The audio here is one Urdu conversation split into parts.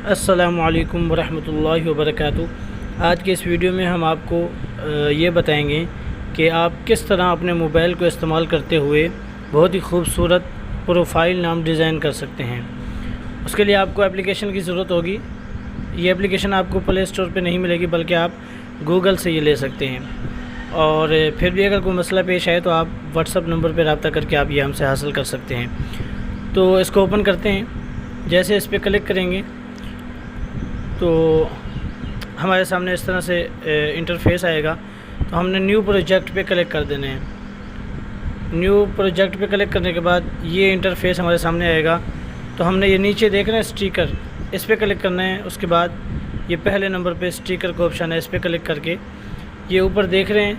السلام علیکم ورحمۃ اللہ وبرکاتہ۔ آج کے اس ویڈیو میں ہم آپ کو یہ بتائیں گے کہ آپ کس طرح اپنے موبائل کو استعمال کرتے ہوئے بہت ہی خوبصورت پروفائل نام ڈیزائن کر سکتے ہیں۔ اس کے لیے آپ کو اپلیکیشن کی ضرورت ہوگی۔ یہ اپلیکیشن آپ کو پلے اسٹور پہ نہیں ملے گی، بلکہ آپ گوگل سے یہ لے سکتے ہیں۔ اور پھر بھی اگر کوئی مسئلہ پیش آئے تو آپ واٹس ایپ نمبر پہ رابطہ کر کے آپ یہ ہم سے حاصل کر سکتے ہیں۔ تو اس کو اوپن کرتے ہیں۔ جیسے اس پہ کلک کریں گے تو ہمارے سامنے اس طرح سے انٹرفیس آئے گا۔ تو ہم نے نیو پروجیکٹ پہ کلک کر دینے ہیں۔ نیو پروجیکٹ پہ کلک کرنے کے بعد یہ انٹرفیس ہمارے سامنے آئے گا۔ تو ہم نے یہ نیچے دیکھ رہے ہیں اسٹیکر، اس پہ کلک کرنا ہے۔ اس کے بعد یہ پہلے نمبر پہ اسٹیکر کا آپشن ہے، اس پہ کلک کر کے یہ اوپر دیکھ رہے ہیں،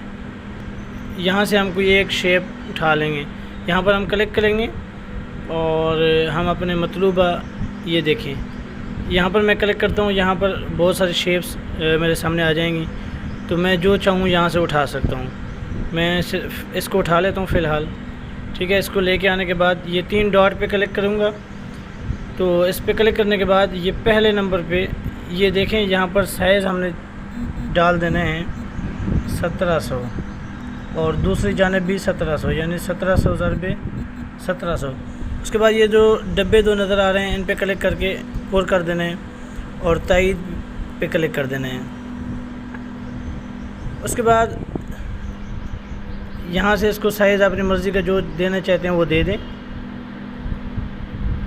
یہاں سے ہم کو یہ ایک شیپ اٹھا لیں گے۔ یہاں پر ہم کلک کریں گے اور ہم اپنے مطلوبہ یہ دیکھیں، یہاں پر میں کلک کرتا ہوں، یہاں پر بہت ساری شیپس میرے سامنے آ جائیں گی۔ تو میں جو چاہوں یہاں سے اٹھا سکتا ہوں۔ میں صرف اس کو اٹھا لیتا ہوں فی الحال، ٹھیک ہے۔ اس کو لے کے آنے کے بعد یہ 3 ڈاٹ پہ کلک کروں گا۔ تو اس پہ کلک کرنے کے بعد یہ پہلے نمبر پہ یہ دیکھیں، یہاں پر سائز ہم نے ڈال دینے ہیں 1700 اور دوسری جانب بھی 1700، یعنی 1700 ضرب 1700۔ اس کے بعد یہ جو ڈبے دو نظر آ رہے ہیں ان پہ کلک کر کے پر کر دینے ہیں اور تائید پہ کلک کر دینے ہیں۔ اس کے بعد یہاں سے اس کو سائز اپنی مرضی کا جو دینا چاہتے ہیں وہ دے دیں،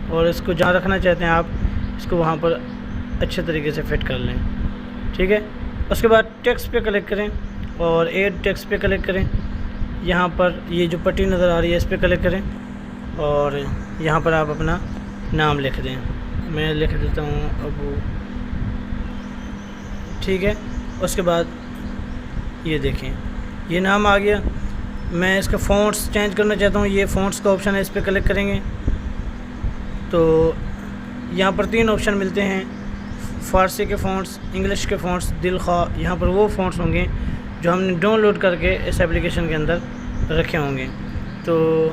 اور اس کو جہاں رکھنا چاہتے ہیں آپ اس کو وہاں پر اچھے طریقے سے فٹ کر لیں، ٹھیک ہے۔ اس کے بعد ٹیکسٹ پہ کلک کریں اور ایڈ ٹیکسٹ پہ کلک کریں۔ یہاں پر یہ جو پٹی نظر آ رہی ہے اس پہ کلک کریں اور یہاں پر آپ اپنا نام لکھ دیں۔ میں لکھ دیتا ہوں ابو، ٹھیک ہے۔ اس کے بعد یہ دیکھیں یہ نام آ گیا۔ میں اس کا فونٹس چینج کرنا چاہتا ہوں، یہ فونٹس کا آپشن ہے، اس پہ کلک کریں گے تو یہاں پر 3 آپشن ملتے ہیں، فارسی کے فونٹس، انگلش کے فونٹس، دل خواہ۔ یہاں پر وہ فونٹس ہوں گے جو ہم نے ڈاؤن لوڈ کر کے اس ایپلیکیشن کے اندر رکھے ہوں گے۔ تو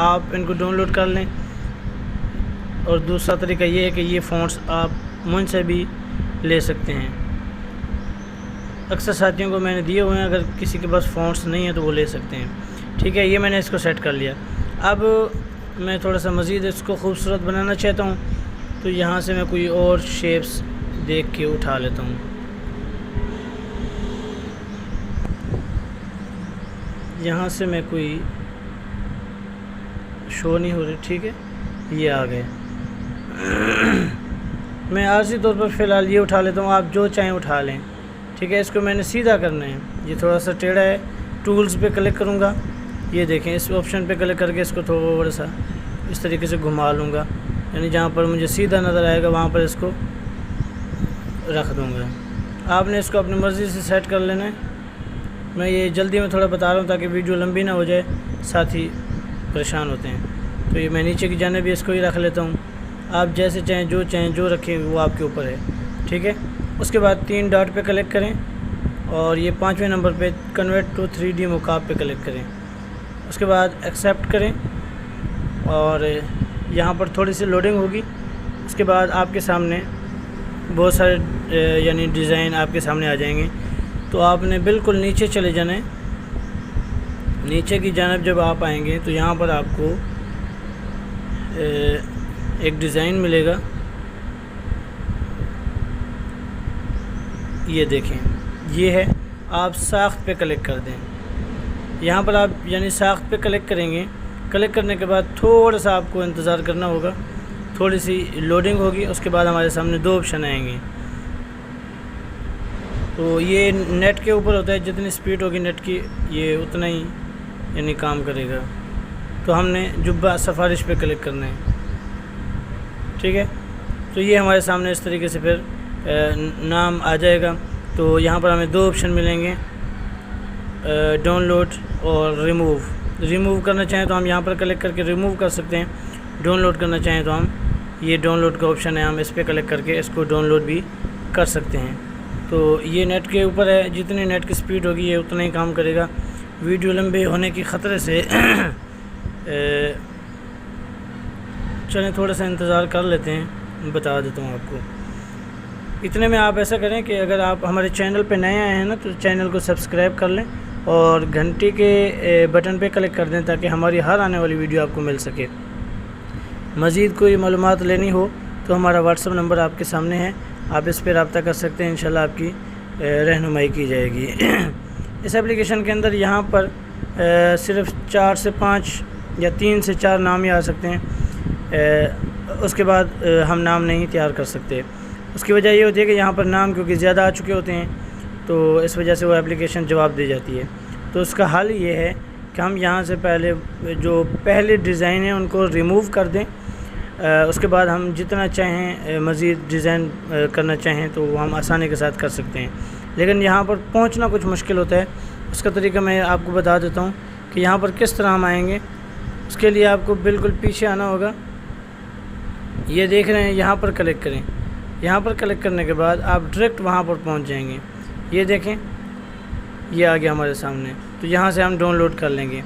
آپ ان کو ڈاؤن لوڈ کر لیں۔ اور دوسرا طریقہ یہ ہے کہ یہ فونٹس آپ مجھ سے بھی لے سکتے ہیں۔ اکثر ساتھیوں کو میں نے دیے ہوئے ہیں، اگر کسی کے پاس فونٹس نہیں ہیں تو وہ لے سکتے ہیں، ٹھیک ہے۔ یہ میں نے اس کو سیٹ کر لیا۔ اب میں تھوڑا سا مزید اس کو خوبصورت بنانا چاہتا ہوں، تو یہاں سے میں کوئی اور شیپس دیکھ کے اٹھا لیتا ہوں۔ یہاں سے میں کوئی شو نہیں ہو رہی، ٹھیک ہے، یہ آ گئے۔ میں عارضی طور پر فی الحال یہ اٹھا لیتا ہوں، آپ جو چاہیں اٹھا لیں، ٹھیک ہے۔ اس کو میں نے سیدھا کرنا ہے، یہ تھوڑا سا ٹیڑھا ہے۔ ٹولز پہ کلک کروں گا، یہ دیکھیں اس آپشن پہ کلک کر کے اس کو تھوڑا سا اس طریقے سے گھما لوں گا، یعنی جہاں پر مجھے سیدھا نظر آئے گا وہاں پر اس کو رکھ دوں گا۔ آپ نے اس کو اپنی مرضی سے سیٹ کر لینا ہے۔ میں یہ جلدی میں تھوڑا بتا رہا ہوں تاکہ ویڈیو لمبی نہ ہو جائے، ساتھی پریشان ہوتے ہیں۔ تو یہ میں نیچے کی جانب بھی اس کو ہی رکھ لیتا ہوں۔ آپ جیسے چاہیں جو رکھیں وہ آپ کے اوپر ہے، ٹھیک ہے۔ اس کے بعد 3 ڈاٹ پہ کلک کریں اور یہ 5ویں نمبر پہ کنورٹ ٹو 3D مکعب پہ کلک کریں۔ اس کے بعد ایکسیپٹ کریں اور یہاں پر تھوڑی سی لوڈنگ ہوگی۔ اس کے بعد آپ کے سامنے بہت سارے یعنی ڈیزائن آپ کے سامنے آ جائیں گے۔ تو آپ نے بالکل نیچے چلے جانا ہے۔ نیچے کی جانب جب آپ آئیں گے تو یہاں پر آپ کو ایک ڈیزائن ملے گا، یہ دیکھیں یہ ہے۔ آپ ساخت پہ کلک کر دیں۔ یہاں پر آپ یعنی ساخت پہ کلک کریں گے۔ کلک کرنے کے بعد تھوڑا سا آپ کو انتظار کرنا ہوگا، تھوڑی سی لوڈنگ ہوگی۔ اس کے بعد ہمارے سامنے 2 آپشن آئیں گے۔ تو یہ نیٹ کے اوپر ہوتا ہے، جتنی سپیڈ ہوگی نیٹ کی یہ اتنا ہی یعنی کام کرے گا۔ تو ہم نے جبہ سفارش پہ کلک کرنا ہے، ٹھیک ہے۔ تو یہ ہمارے سامنے اس طریقے سے پھر نام آ جائے گا۔ تو یہاں پر ہمیں 2 آپشن ملیں گے، ڈاؤن لوڈ اور ریموو کرنا چاہیں تو ہم یہاں پر کلک کر کے ریموو کر سکتے ہیں۔ ڈاؤن لوڈ کرنا چاہیں تو ہم یہ ڈاؤن لوڈ کا آپشن ہے، ہم اس پہ کلک کر کے اس کو ڈاؤن لوڈ بھی کر سکتے ہیں۔ تو یہ نیٹ کے اوپر ہے، جتنی نیٹ کی سپیڈ ہوگی یہ اتنا ہی کام کرے گا۔ ویڈیو لمبے ہونے کی خطرے سے چلیں تھوڑا سا انتظار کر لیتے ہیں، بتا دیتا ہوں آپ کو۔ اتنے میں آپ ایسا کریں کہ اگر آپ ہمارے چینل پہ نئے آئے ہیں نا تو چینل کو سبسکرائب کر لیں اور گھنٹی کے بٹن پہ کلک کر دیں تاکہ ہماری ہر آنے والی ویڈیو آپ کو مل سکے۔ مزید کوئی معلومات لینی ہو تو ہمارا واٹس ایپ نمبر آپ کے سامنے ہے، آپ اس پہ رابطہ کر سکتے ہیں، انشاءاللہ آپ کی رہنمائی کی جائے گی۔ اس اپلیکیشن کے اندر یہاں پر صرف 4 سے 5 یا 3 سے 4 نام ہی آ سکتے ہیں، اس کے بعد ہم نام نہیں تیار کر سکتے۔ اس کی وجہ یہ ہوتی ہے کہ یہاں پر نام کیونکہ زیادہ آ چکے ہوتے ہیں تو اس وجہ سے وہ اپلیکیشن جواب دے جاتی ہے۔ تو اس کا حل یہ ہے کہ ہم یہاں سے جو پہلے ڈیزائن ہیں ان کو ریموو کر دیں، اس کے بعد ہم جتنا چاہیں مزید ڈیزائن کرنا چاہیں تو وہ ہم آسانی کے ساتھ کر سکتے ہیں، لیکن یہاں پر پہنچنا کچھ مشکل ہوتا ہے۔ اس کا طریقہ میں آپ کو بتا دیتا ہوں کہ یہاں پر کس طرح ہم آئیں گے۔ اس کے لیے آپ کو بالکل پیچھے آنا ہوگا، یہ دیکھ رہے ہیں، یہاں پر کلک کریں۔ یہاں پر کلک کرنے کے بعد آپ ڈائریکٹ وہاں پر پہنچ جائیں گے۔ یہ دیکھیں، یہ آ گیا ہمارے سامنے، تو یہاں سے ہم ڈاؤن لوڈ کر لیں گے۔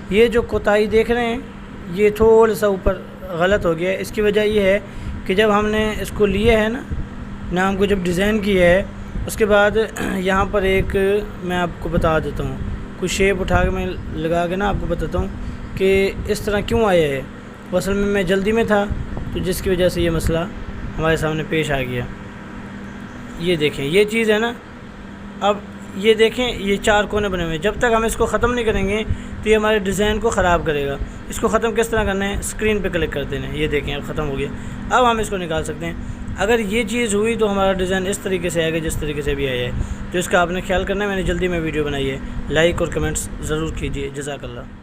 یہ جو کوتاہی دیکھ رہے ہیں یہ تھوڑا سا اوپر غلط ہو گیا ہے۔ اس کی وجہ یہ ہے کہ جب ہم نے اس کو لیے ہے نا، نام کو جب ڈیزائن کیا ہے، اس کے بعد یہاں پر ایک میں آپ کو بتا دیتا ہوں، کوئی شیپ اٹھا کے میں لگا کے نا آپ کو بتاتا ہوں کہ اس طرح کیوں آیا ہے۔ اصل میں جلدی میں تھا تو جس کی وجہ سے یہ مسئلہ ہمارے سامنے پیش آ گیا۔ یہ دیکھیں، یہ چیز ہے نا، اب یہ دیکھیں، یہ 4 کونے بنے ہوئے ہیں۔ جب تک ہم اس کو ختم نہیں کریں گے تو یہ ہمارے ڈیزائن کو خراب کرے گا۔ اس کو ختم کس طرح کرنا ہے، اسکرین پہ کلک کر دینا ہے۔ یہ دیکھیں اب ختم ہو گیا۔ اب ہم اس کو نکال سکتے ہیں۔ اگر یہ چیز ہوئی تو ہمارا ڈیزائن اس طریقے سے آئے گا جس طریقے سے بھی آیا ہے، تو اس کا آپ نے خیال کرنا ہے۔ میں نے جلدی میں ویڈیو بنائی ہے، لائک اور کمنٹس ضرور کیجیے۔ جزاک اللہ۔